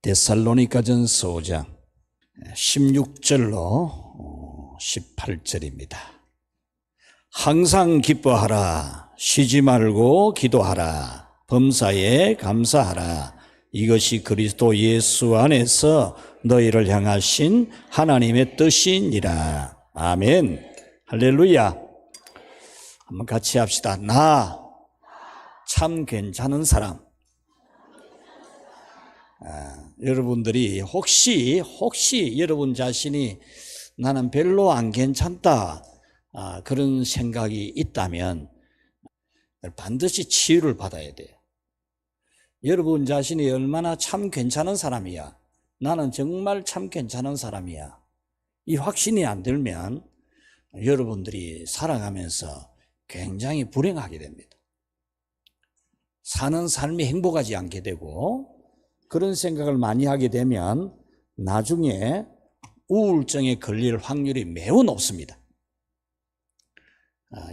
데살로니가전서 5장 16절로 18절입니다. 항상 기뻐하라, 쉬지 말고 기도하라, 범사에 감사하라. 이것이 그리스도 예수 안에서 너희를 향하신 하나님의 뜻이니라. 아멘. 할렐루야. 한번 같이 합시다. 나 참 괜찮은 사람. 여러분들이 혹시 여러분 자신이 나는 별로 안 괜찮다 그런 생각이 있다면 반드시 치유를 받아야 돼요. 여러분 자신이 얼마나 참 괜찮은 사람이야, 나는 정말 참 괜찮은 사람이야, 이 확신이 안 들면 여러분들이 살아가면서 굉장히 불행하게 됩니다. 사는 삶이 행복하지 않게 되고, 그런 생각을 많이 하게 되면 나중에 우울증에 걸릴 확률이 매우 높습니다.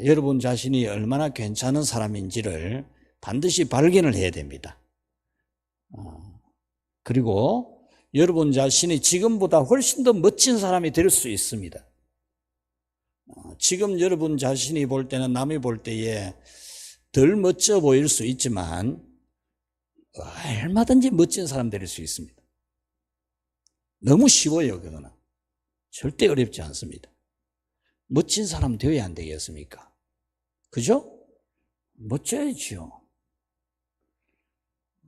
여러분 자신이 얼마나 괜찮은 사람인지를 반드시 발견을 해야 됩니다. 그리고 여러분 자신이 지금보다 훨씬 더 멋진 사람이 될 수 있습니다. 지금 여러분 자신이 볼 때는 남이 볼 때에 덜 멋져 보일 수 있지만 얼마든지 멋진 사람 될 수 있습니다. 너무 쉬워요. 그거는 절대 어렵지 않습니다. 멋진 사람 되어야 안 되겠습니까? 그죠? 멋져야지요.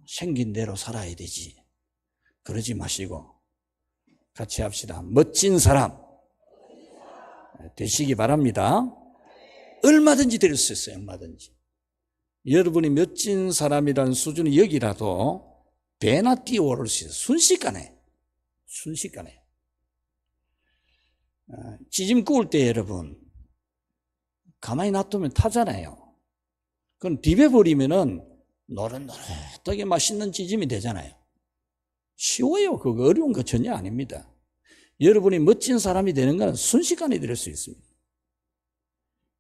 생긴 대로 살아야 되지. 그러지 마시고 같이 합시다. 멋진 사람 되시기 바랍니다. 얼마든지 될 수 있어요. 얼마든지. 여러분이 멋진 사람이라는 수준이 여기라도 배나 뛰어오를 수 있어요. 순식간에. 찌짐 구울 때 여러분 가만히 놔두면 타잖아요. 그건 비벼버리면은 노릇노릇하게 맛있는 찌짐이 되잖아요. 쉬워요. 그거 어려운 거 전혀 아닙니다. 여러분이 멋진 사람이 되는 건 순식간에 될 수 있습니다.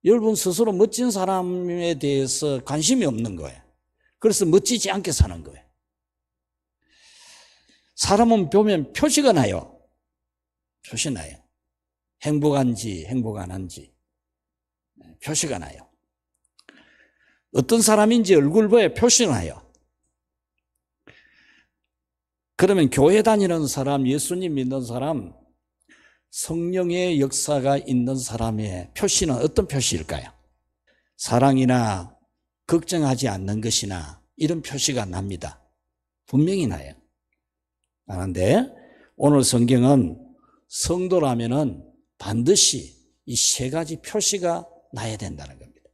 여러분 스스로 멋진 사람에 대해서 관심이 없는 거예요. 그래서 멋지지 않게 사는 거예요. 사람은 보면 표시가 나요. 행복한지 행복 안 한지 표시가 나요. 어떤 사람인지 얼굴 보여 표시가 나요. 그러면 교회 다니는 사람, 예수님 믿는 사람, 성령의 역사가 있는 사람의 표시는 어떤 표시일까요? 사랑이나 걱정하지 않는 것이나 이런 표시가 납니다. 분명히 나요. 그런데 오늘 성경은 성도라면은 반드시 이 세 가지 표시가 나야 된다는 겁니다.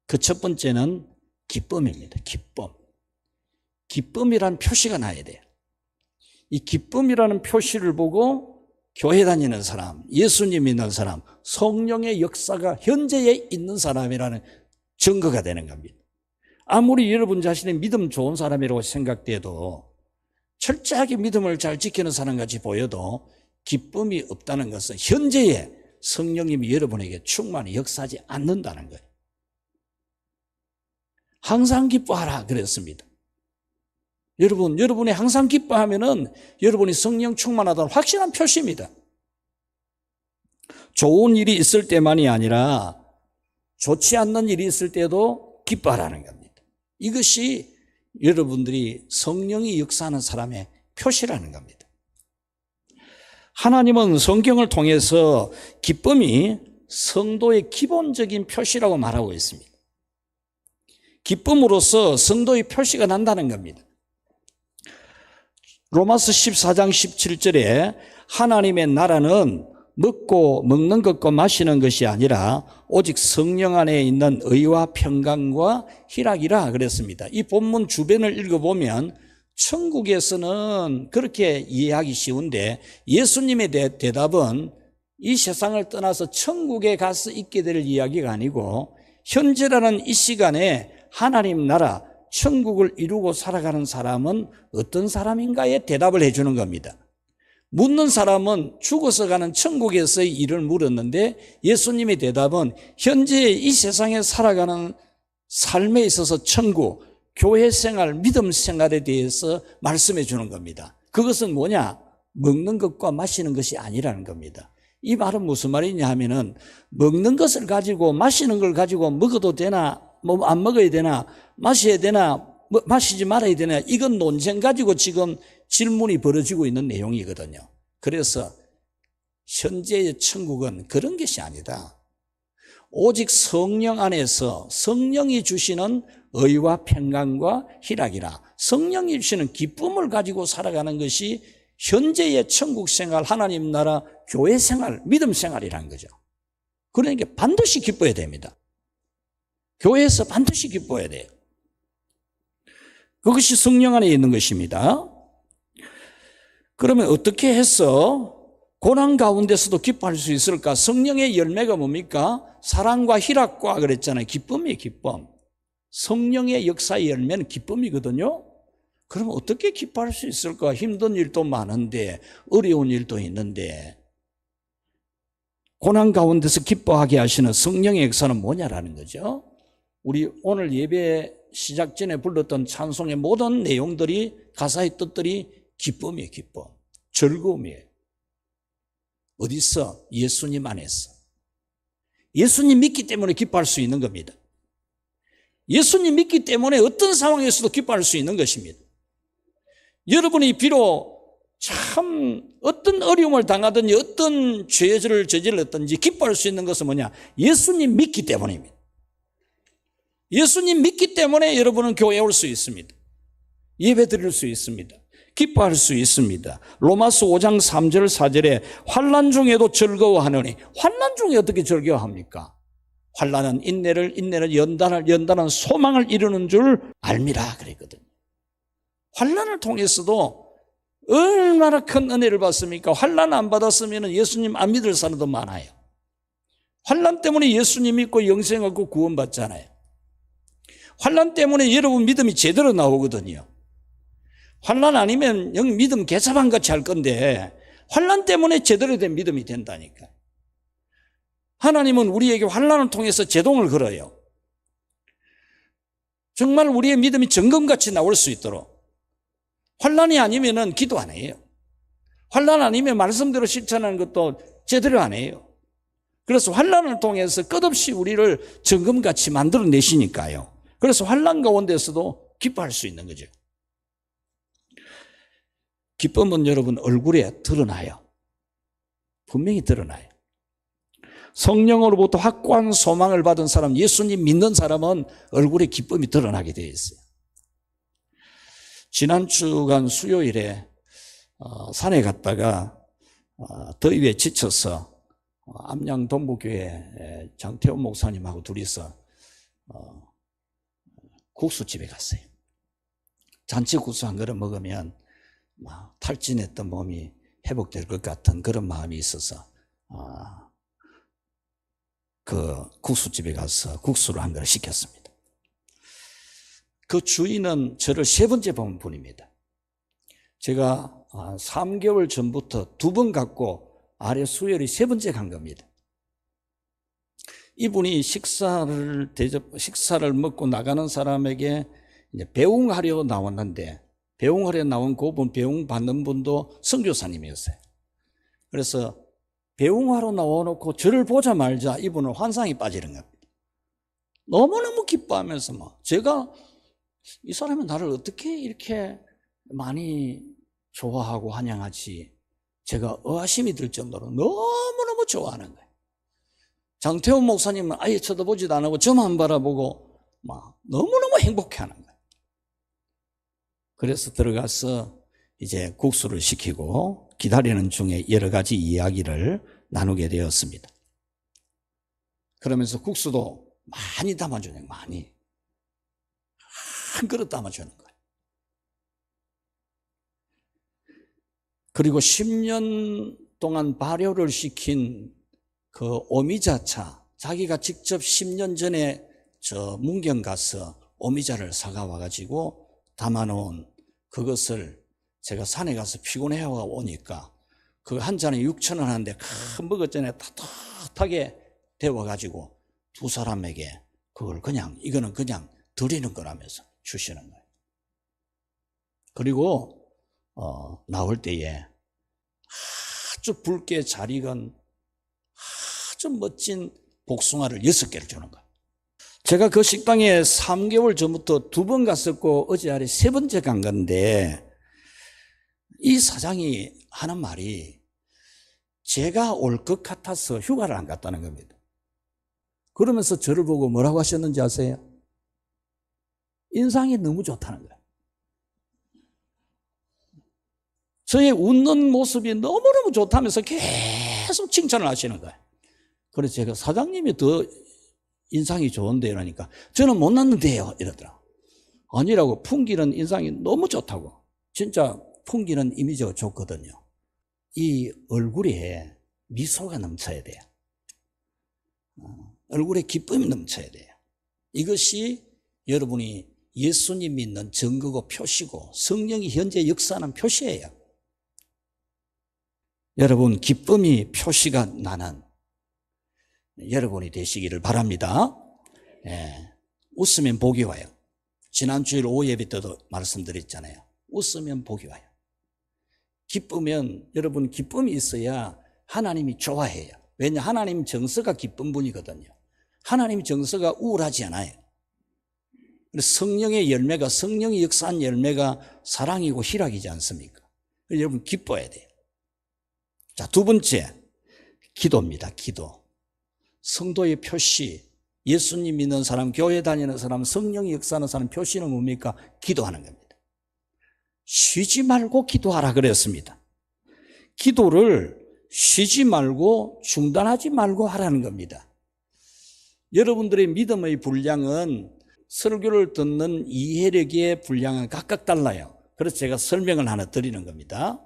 그 첫 번째는 기쁨입니다. 기쁨이란 표시가 나야 돼요. 이 기쁨이라는 표시를 보고 교회 다니는 사람, 예수님 믿는 사람, 성령의 역사가 현재에 있는 사람이라는 증거가 되는 겁니다. 아무리 여러분 자신이 믿음 좋은 사람이라고 생각돼도, 철저하게 믿음을 잘 지키는 사람같이 보여도 기쁨이 없다는 것은 현재에 성령님이 여러분에게 충만히 역사하지 않는다는 거예요. 항상 기뻐하라 그랬습니다. 여러분이 항상 기뻐하면은 여러분이 성령 충만하다는 확실한 표시입니다. 좋은 일이 있을 때만이 아니라 좋지 않는 일이 있을 때도 기뻐하라는 겁니다. 이것이 여러분들이 성령이 역사하는 사람의 표시라는 겁니다. 하나님은 성경을 통해서 기쁨이 성도의 기본적인 표시라고 말하고 있습니다. 기쁨으로써 성도의 표시가 난다는 겁니다. 로마서 14장 17절에 하나님의 나라는 먹는 것과 마시는 것이 아니라 오직 성령 안에 있는 의와 평강과 희락이라 그랬습니다. 이 본문 주변을 읽어보면 천국에서는 그렇게 이해하기 쉬운데 예수님의 대답은 이 세상을 떠나서 천국에 가서 있게 될 이야기가 아니고 현재라는 이 시간에 하나님 나라 천국을 이루고 살아가는 사람은 어떤 사람인가에 대답을 해주는 겁니다. 묻는 사람은 죽어서 가는 천국에서의 일을 물었는데 예수님의 대답은 현재 이 세상에 살아가는 삶에 있어서 천국, 교회 생활, 믿음 생활에 대해서 말씀해 주는 겁니다. 그것은 뭐냐? 먹는 것과 마시는 것이 아니라는 겁니다. 이 말은 무슨 말이냐 하면은 먹는 것을 가지고 마시는 걸 가지고 먹어도 되나 뭐 안 먹어야 되나 마셔야 되나 마시지 말아야 되나 이건 논쟁 가지고 지금 질문이 벌어지고 있는 내용이거든요. 그래서 현재의 천국은 그런 것이 아니다. 오직 성령 안에서 성령이 주시는 의와 평강과 희락이라 성령이 주시는 기쁨을 가지고 살아가는 것이 현재의 천국 생활, 하나님 나라, 교회 생활, 믿음 생활이라는 거죠. 그러니까 반드시 기뻐야 됩니다. 교회에서 반드시 기뻐야 돼요. 그것이 성령 안에 있는 것입니다. 그러면 어떻게 해서 고난 가운데서도 기뻐할 수 있을까? 성령의 열매가 뭡니까? 사랑과 희락과 그랬잖아요. 기쁨이에요, 기쁨. 성령의 역사의 열매는 기쁨이거든요. 그럼 어떻게 기뻐할 수 있을까? 힘든 일도 많은데, 어려운 일도 있는데, 고난 가운데서 기뻐하게 하시는 성령의 역사는 뭐냐라는 거죠. 우리 오늘 예배 시작 전에 불렀던 찬송의 모든 내용들이, 가사의 뜻들이 기쁨이에요, 기쁨. 즐거움이에요. 어디서? 예수님 안에서. 예수님 믿기 때문에 기뻐할 수 있는 겁니다. 예수님 믿기 때문에 어떤 상황에서도 기뻐할 수 있는 것입니다. 여러분이 비록 참 어떤 어려움을 당하든지 어떤 죄를 저질렀든지 기뻐할 수 있는 것은 뭐냐? 예수님 믿기 때문입니다. 예수님 믿기 때문에 여러분은 교회에 올 수 있습니다. 예배 드릴 수 있습니다. 기뻐할 수 있습니다. 로마서 5장 3절 4절에 환난 중에도 즐거워하느니, 환난 중에 어떻게 즐거워합니까? 환난은 인내를, 인내는 연단을, 연단은 소망을 이루는 줄 알미라 그랬거든요. 환난을 통해서도 얼마나 큰 은혜를 받습니까? 환난 안 받았으면 예수님 안 믿을 사람도 많아요. 환난 때문에 예수님 믿고 영생 얻고 구원받잖아요. 환난 때문에 여러분 믿음이 제대로 나오거든요. 환난 아니면 영 믿음 개사반 같이 할 건데 환난 때문에 제대로 된 믿음이 된다니까. 하나님은 우리에게 환난을 통해서 제동을 걸어요. 정말 우리의 믿음이 정금같이 나올 수 있도록. 환난이 아니면은 기도 안 해요. 환난 아니면 말씀대로 실천하는 것도 제대로 안 해요. 그래서 환난을 통해서 끝없이 우리를 정금같이 만들어내시니까요. 그래서 환난 가운데서도 기뻐할 수 있는 거죠. 기쁨은 여러분 얼굴에 드러나요. 분명히 드러나요. 성령으로부터 확고한 소망을 받은 사람, 예수님 믿는 사람은 얼굴에 기쁨이 드러나게 되어 있어요. 지난 주간 수요일에 산에 갔다가 더위에 지쳐서 암양 동부교회 장태훈 목사님하고 둘이서 국수집에 갔어요. 잔치국수 한 그릇 먹으면 탈진했던 몸이 회복될 것 같은 그런 마음이 있어서 그 국수집에 가서 국수를 한 그릇 시켰습니다. 그 주인은 저를 세 번째 본 분입니다. 제가 3개월 전부터 2번 갔고 아래 수요일이 세 번째 간 겁니다. 이분이 식사를 먹고 나가는 사람에게 이제 배웅하려 나왔는데 배웅하려 나온 그분, 배웅받는 분도 선교사님이었어요. 그래서 배웅하러 나와놓고 저를 보자마자 이분은 환상이 빠지는 겁니다. 너무너무 기뻐하면서 제가 이 사람이 나를 어떻게 이렇게 많이 좋아하고 환영하지, 제가 의아심이 들 정도로 너무너무 좋아하는 거예요. 장태훈 목사님은 아예 쳐다보지도 안 하고 저만 바라보고 너무너무 행복해하는 거예요. 그래서 들어가서 이제 국수를 시키고 기다리는 중에 여러 가지 이야기를 나누게 되었습니다. 그러면서 국수도 많이 담아주네요. 많이. 한 그릇 담아주는 거예요. 그리고 10년 동안 발효를 시킨 그 오미자차, 자기가 직접 10년 전에 저 문경 가서 오미자를 사가 와가지고 담아놓은 그것을 제가 산에 가서 피곤해 오니까 그 한 잔에 6,000원 하는데 큰 머그잔에 따뜻하게 데워가지고 두 사람에게 그걸 이거는 그냥 드리는 거라면서 주시는 거예요. 그리고 나올 때에 아주 붉게 잘 익은 아주 멋진 복숭아를 6개를 주는 거예요. 제가 그 식당에 3개월 전부터 2번 갔었고 어제 아래 3번째 간 건데 이 사장이 하는 말이 제가 올 것 같아서 휴가를 안 갔다는 겁니다. 그러면서 저를 보고 뭐라고 하셨는지 아세요? 인상이 너무 좋다는 거예요. 저의 웃는 모습이 너무너무 좋다면서 계속 칭찬을 하시는 거예요. 그래서 제가 사장님이 더 인상이 좋은데 이러니까 저는 못났는데요 이러더라고요. 아니라고, 풍기는 인상이 너무 좋다고. 진짜 풍기는 이미지가 좋거든요. 이 얼굴에 미소가 넘쳐야 돼요. 얼굴에 기쁨이 넘쳐야 돼요. 이것이 여러분이 예수님 믿는 증거고 표시고 성령이 현재 역사하는 표시예요. 여러분, 기쁨이 표시가 나는 여러분이 되시기를 바랍니다. 웃으면 복이 와요. 지난 주일 오후 예배 때도 말씀드렸잖아요. 웃으면 복이 와요. 기쁘면, 여러분, 기쁨이 있어야 하나님이 좋아해요. 왜냐? 하나님 정서가 기쁜 분이거든요. 하나님 정서가 우울하지 않아요. 성령의 열매가, 성령이 역사한 열매가 사랑이고 희락이지 않습니까? 여러분, 기뻐야 돼요. 자, 2번째, 기도입니다. 기도. 성도의 표시, 예수님 믿는 사람, 교회 다니는 사람, 성령이 역사하는 사람 표시는 뭡니까? 기도하는 겁니다. 쉬지 말고 기도하라 그랬습니다. 기도를 쉬지 말고 중단하지 말고 하라는 겁니다. 여러분들의 믿음의 분량은 설교를 듣는 이해력의 분량은 각각 달라요. 그래서 제가 설명을 하나 드리는 겁니다.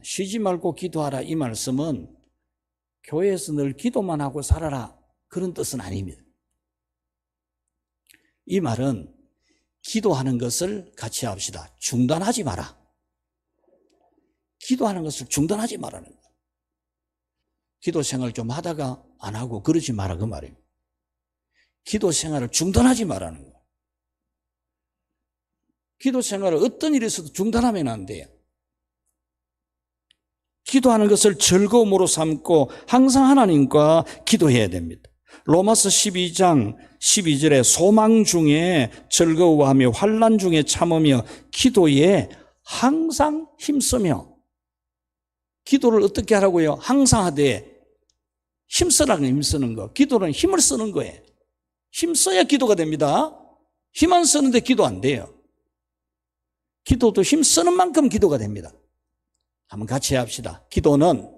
쉬지 말고 기도하라, 이 말씀은 교회에서 늘 기도만 하고 살아라, 그런 뜻은 아닙니다. 이 말은 기도하는 것을 같이 합시다. 중단하지 마라. 기도하는 것을 중단하지 말라는 거예요. 기도 생활 좀 하다가 안 하고 그러지 마라, 그 말입니다. 기도 생활을 중단하지 말라는 거예요. 기도 생활을 어떤 일이 있어도 중단하면 안 돼요. 기도하는 것을 즐거움으로 삼고 항상 하나님과 기도해야 됩니다. 로마서 12장 12절에 소망 중에 즐거워하며 환난 중에 참으며 기도에 항상 힘쓰며. 기도를 어떻게 하라고요? 항상 하되, 힘쓰라는 힘쓰는 거. 기도는 힘을 쓰는 거예요. 힘써야 기도가 됩니다. 힘 안 쓰는데 기도 안 돼요. 기도도 힘쓰는 만큼 기도가 됩니다. 한번 같이 합시다. 기도는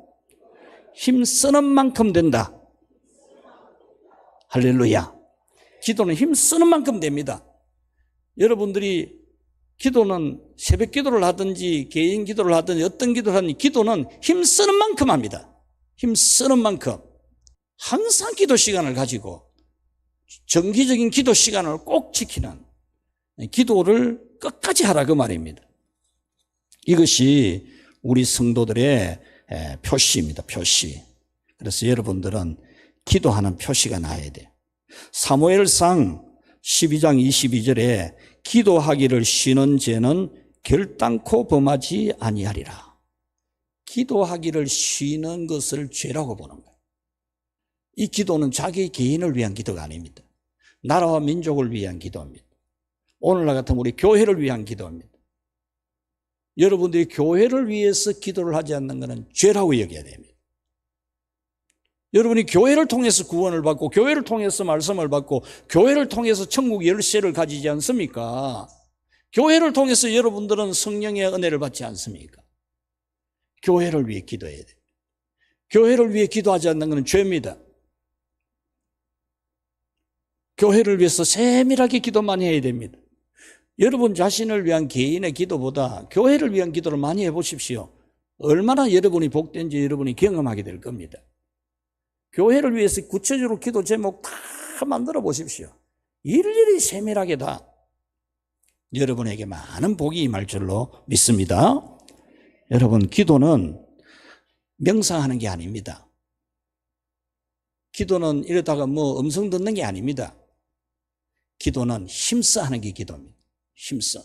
힘쓰는 만큼 된다. 할렐루야. 기도는 힘쓰는 만큼 됩니다. 여러분들이 기도는 새벽 기도를 하든지 개인 기도를 하든지 어떤 기도를 하든지 기도는 힘쓰는 만큼 합니다. 힘쓰는 만큼. 항상 기도 시간을 가지고 정기적인 기도 시간을 꼭 지키는 기도를 끝까지 하라, 그 말입니다. 이것이 우리 성도들의 표시입니다. 표시. 그래서 여러분들은 기도하는 표시가 나야 돼요. 사무엘상 12장 22절에 기도하기를 쉬는 죄는 결단코 범하지 아니하리라. 기도하기를 쉬는 것을 죄라고 보는 거예요. 이 기도는 자기 개인을 위한 기도가 아닙니다. 나라와 민족을 위한 기도입니다. 오늘날 같으면 우리 교회를 위한 기도입니다. 여러분들이 교회를 위해서 기도를 하지 않는 것은 죄라고 여겨야 됩니다. 여러분이 교회를 통해서 구원을 받고 교회를 통해서 말씀을 받고 교회를 통해서 천국 열쇠를 가지지 않습니까? 교회를 통해서 여러분들은 성령의 은혜를 받지 않습니까? 교회를 위해 기도해야 돼요. 교회를 위해 기도하지 않는 것은 죄입니다. 교회를 위해서 세밀하게 기도만 해야 됩니다. 여러분 자신을 위한 개인의 기도보다 교회를 위한 기도를 많이 해보십시오. 얼마나 여러분이 복된지 여러분이 경험하게 될 겁니다. 교회를 위해서 구체적으로 기도 제목 다 만들어 보십시오. 일일이 세밀하게 다 여러분에게 많은 복이 임할 줄로 믿습니다. 여러분, 기도는 명상하는 게 아닙니다. 기도는 이러다가 뭐 음성 듣는 게 아닙니다. 기도는 힘써 하는 게 기도입니다. 힘써.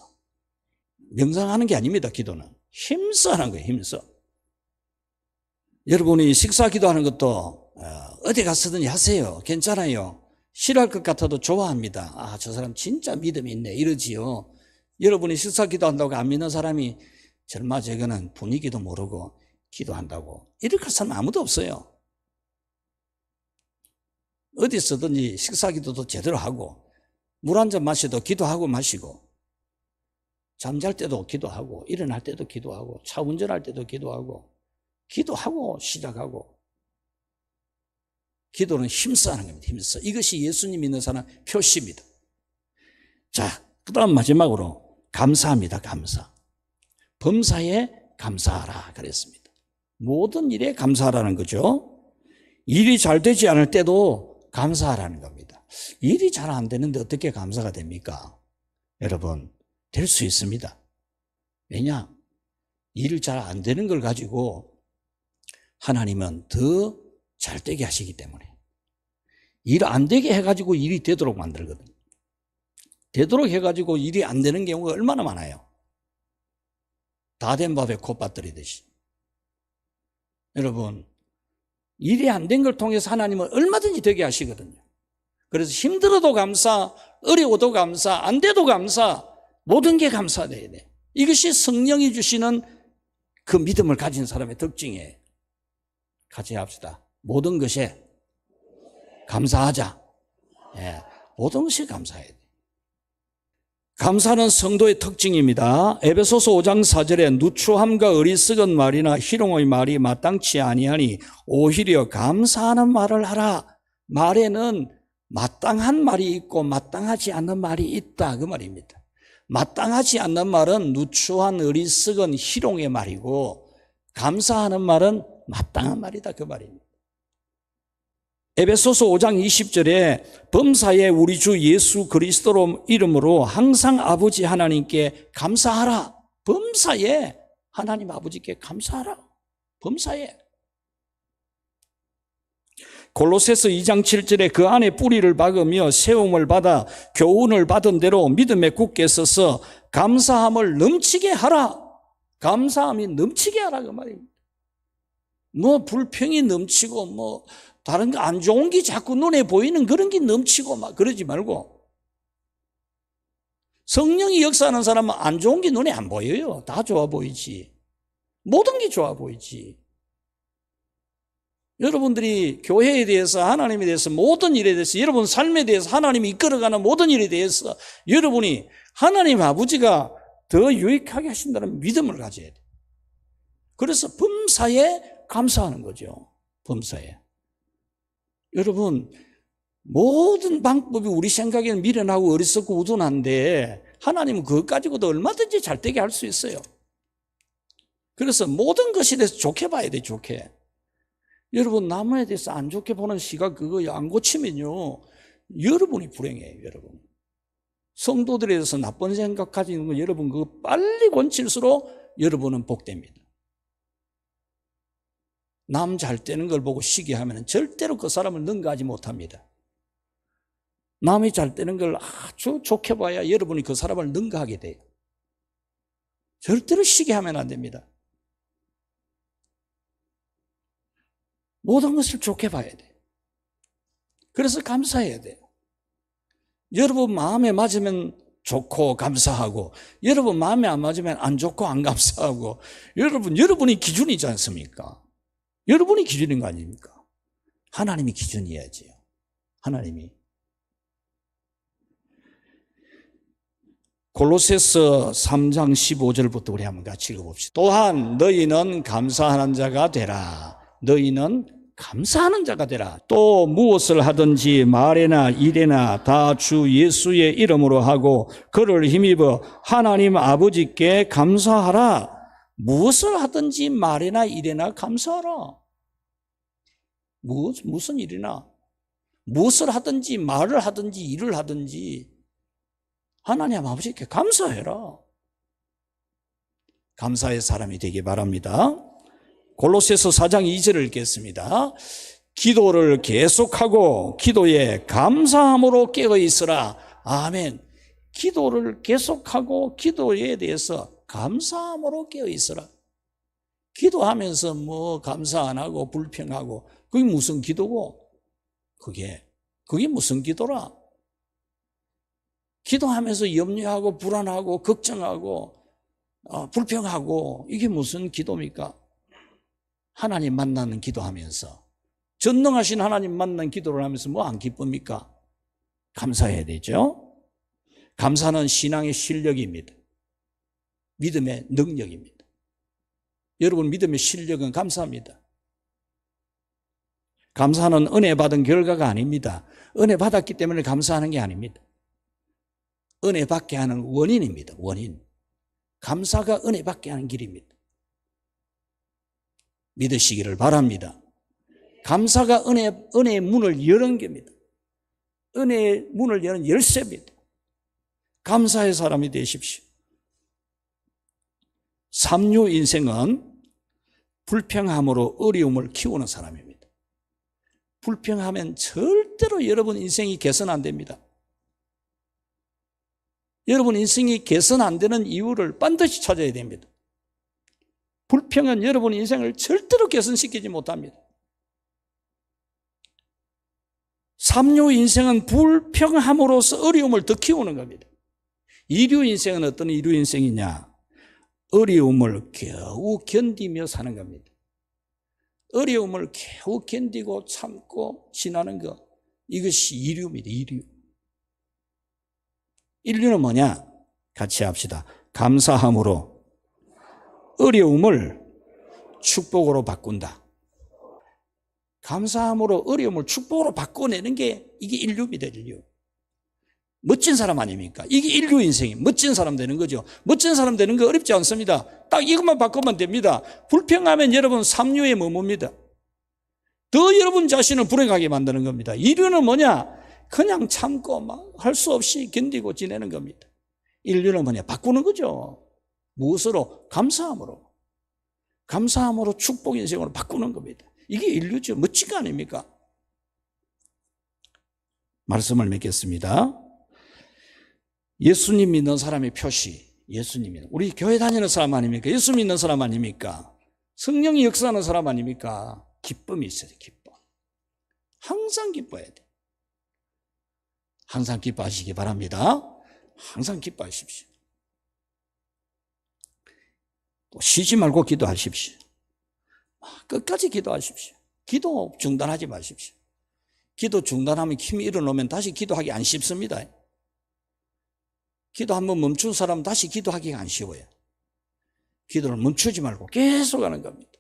명상하는 게 아닙니다. 기도는 힘써 하는 거예요. 힘써. 여러분이 식사 기도하는 것도 어디 가서든지 하세요. 괜찮아요. 싫어할 것 같아도 좋아합니다. 아, 저 사람 진짜 믿음이 있네 이러지요. 여러분이 식사 기도한다고 안 믿는 사람이 절마 저거는 분위기도 모르고 기도한다고 이렇게 할 사람 아무도 없어요. 어디서든지 식사 기도도 제대로 하고 물 한 잔 마셔도 기도하고 마시고 잠잘 때도 기도하고 일어날 때도 기도하고 차 운전할 때도 기도하고 시작하고. 기도는 힘써 하는 겁니다. 힘써. 이것이 예수님 믿는 사람 표시입니다. 자, 그 다음 마지막으로 감사합니다. 감사. 범사에 감사하라 그랬습니다. 모든 일에 감사하라는 거죠. 일이 잘 되지 않을 때도 감사하라는 겁니다. 일이 잘 안 되는데 어떻게 감사가 됩니까? 여러분, 될 수 있습니다. 왜냐? 일 잘 안 되는 걸 가지고 하나님은 더 잘 되게 하시기 때문에. 일 안 되게 해가지고 일이 되도록 만들거든요. 되도록 해가지고 일이 안 되는 경우가 얼마나 많아요. 다 된 밥에 코 빠뜨리듯이. 여러분, 일이 안 된 걸 통해서 하나님은 얼마든지 되게 하시거든요. 그래서 힘들어도 감사, 어려워도 감사, 안 돼도 감사, 모든 게 감사돼야 돼. 이것이 성령이 주시는 그 믿음을 가진 사람의 특징이에요. 같이 합시다. 모든 것에 감사하자. 예, 모든 것이 감사해야 돼. 감사는 성도의 특징입니다. 에베소서 5장 4절에 누추함과 어리석은 말이나 희롱의 말이 마땅치 아니하니 오히려 감사하는 말을 하라. 말에는 마땅한 말이 있고 마땅하지 않는 말이 있다 그 말입니다. 마땅하지 않는 말은 누추한 어리석은 희롱의 말이고 감사하는 말은 마땅한 말이다 그 말입니다. 에베소서 5장 20절에 범사에 우리 주 예수 그리스도 이름으로 항상 아버지 하나님께 감사하라. 범사에 하나님 아버지께 감사하라. 범사에. 골로새서 2장 7절에 그 안에 뿌리를 박으며 세움을 받아 교훈을 받은 대로 믿음에 굳게 서서 감사함을 넘치게 하라. 감사함이 넘치게 하라 그 말입니다. 뭐 불평이 넘치고 뭐 다른 거 안 좋은 게 자꾸 눈에 보이는 그런 게 넘치고 막 그러지 말고. 성령이 역사하는 사람은 안 좋은 게 눈에 안 보여요. 다 좋아 보이지. 모든 게 좋아 보이지. 여러분들이 교회에 대해서 하나님에 대해서 모든 일에 대해서 여러분 삶에 대해서 하나님이 이끌어가는 모든 일에 대해서 여러분이 하나님 아버지가 더 유익하게 하신다는 믿음을 가져야 돼. 그래서 범사에 감사하는 거죠. 범사에. 여러분 모든 방법이 우리 생각에는 미련하고 어리석고 우둔한데 하나님은 그것 가지고도 얼마든지 잘되게 할 수 있어요. 그래서 모든 것에 대해서 좋게 봐야 돼. 좋게. 여러분 남에 대해서 안 좋게 보는 시각 그거 안 고치면요 여러분이 불행해요. 여러분 성도들에 대해서 나쁜 생각 가지는 거 여러분 그거 빨리 고칠수록 여러분은 복됩니다. 남 잘 되는 걸 보고 시기하면 절대로 그 사람을 능가하지 못합니다. 남이 잘 되는 걸 아주 좋게 봐야 여러분이 그 사람을 능가하게 돼요. 절대로 시기하면 안 됩니다. 모든 것을 좋게 봐야 돼요. 그래서 감사해야 돼요. 여러분 마음에 맞으면 좋고 감사하고 여러분 마음에 안 맞으면 안 좋고 안 감사하고 여러분이 기준이지 않습니까? 여러분이 기준인 거 아닙니까? 하나님이 기준이어야지요. 하나님이. 골로새서 3장 15절부터 우리 한번 같이 읽어봅시다. 또한 너희는 감사하는 자가 되라. 너희는 감사하는 자가 되라. 또 무엇을 하든지 말에나 일에나 다 주 예수의 이름으로 하고 그를 힘입어 하나님 아버지께 감사하라. 무엇을 하든지 말에나 일에나 감사하라. 무슨 일이나 무엇을 하든지 말을 하든지 일을 하든지 하나님 아버지께 감사해라. 감사의 사람이 되기 바랍니다. 골로새서 4장 2절을 읽겠습니다. 기도를 계속하고 기도에 감사함으로 깨어 있으라. 아멘. 기도를 계속하고 기도에 대해서 감사함으로 깨어 있어라. 기도하면서 뭐 감사 안 하고 불평하고 그게 무슨 기도고? 그게 무슨 기도라? 기도하면서 염려하고 불안하고 걱정하고 불평하고 이게 무슨 기도입니까? 하나님 만나는 기도하면서 전능하신 하나님 만나는 기도를 하면서 뭐 안 기쁩니까? 감사해야 되죠. 감사는 신앙의 실력입니다. 믿음의 능력입니다. 여러분 믿음의 실력은 감사합니다. 감사는 은혜 받은 결과가 아닙니다. 은혜 받았기 때문에 감사하는 게 아닙니다. 은혜 받게 하는 원인입니다. 원인. 감사가 은혜 받게 하는 길입니다. 믿으시기를 바랍니다. 감사가 은혜의 문을 여는 겁니다. 은혜의 문을 여는 열쇠입니다. 감사의 사람이 되십시오. 삼류 인생은 불평함으로 어려움을 키우는 사람입니다. 불평하면 절대로 여러분 인생이 개선 안 됩니다. 여러분 인생이 개선 안 되는 이유를 반드시 찾아야 됩니다. 불평은 여러분 인생을 절대로 개선시키지 못합니다. 삼류 인생은 불평함으로써 어려움을 더 키우는 겁니다. 이류 인생은 어떤 이류 인생이냐? 어려움을 겨우 견디며 사는 겁니다. 어려움을 겨우 견디고 참고 지나는 것, 이것이 이류입니다. 이류. 인류는 뭐냐? 같이 합시다. 감사함으로 어려움을 축복으로 바꾼다. 감사함으로 어려움을 축복으로 바꿔내는 게 이게 인류입니다. 인류. 멋진 사람 아닙니까? 이게 인류 인생이 멋진 사람 되는 거죠. 멋진 사람 되는 거 어렵지 않습니다. 딱 이것만 바꾸면 됩니다. 불평하면 여러분 삼류에 머뭅니다. 더 여러분 자신을 불행하게 만드는 겁니다. 인류는 뭐냐? 그냥 참고 막 할 수 없이 견디고 지내는 겁니다. 인류는 뭐냐? 바꾸는 거죠. 무엇으로? 감사함으로. 감사함으로 축복 인생으로 바꾸는 겁니다. 이게 인류죠. 멋진 거 아닙니까? 말씀을 맺겠습니다. 예수님 믿는 사람의 표시, 예수님이 우리 교회 다니는 사람 아닙니까? 예수 믿는 사람 아닙니까? 성령이 역사하는 사람 아닙니까? 기쁨이 있어야 돼. 기쁨. 항상 기뻐야 돼. 항상 기뻐하시기 바랍니다. 항상 기뻐하십시오. 또 쉬지 말고 기도하십시오. 끝까지 기도하십시오. 기도 중단하지 마십시오. 기도 중단하면 힘이 일어나면 다시 기도하기 안 쉽습니다. 기도 한번 멈춘 사람은 다시 기도하기가 안 쉬워요. 기도를 멈추지 말고 계속 하는 겁니다.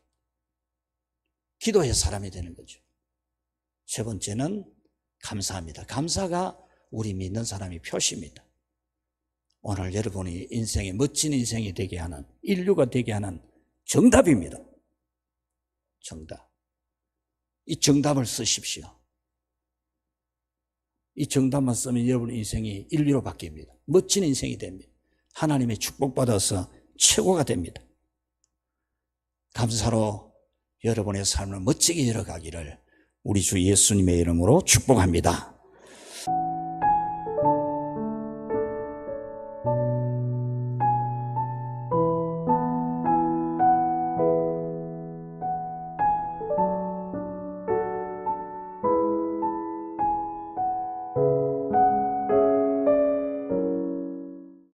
기도의 사람이 되는 거죠. 세 번째는 감사합니다. 감사가 우리 믿는 사람의 표시입니다. 오늘 여러분이 인생의 멋진 인생이 되게 하는, 인류가 되게 하는 정답입니다. 정답. 이 정답을 쓰십시오. 이 정답만 쓰면 여러분 인생이 인류로 바뀝니다. 멋진 인생이 됩니다. 하나님의 축복받아서 최고가 됩니다. 감사로 여러분의 삶을 멋지게 열어가기를 우리 주 예수님의 이름으로 축복합니다.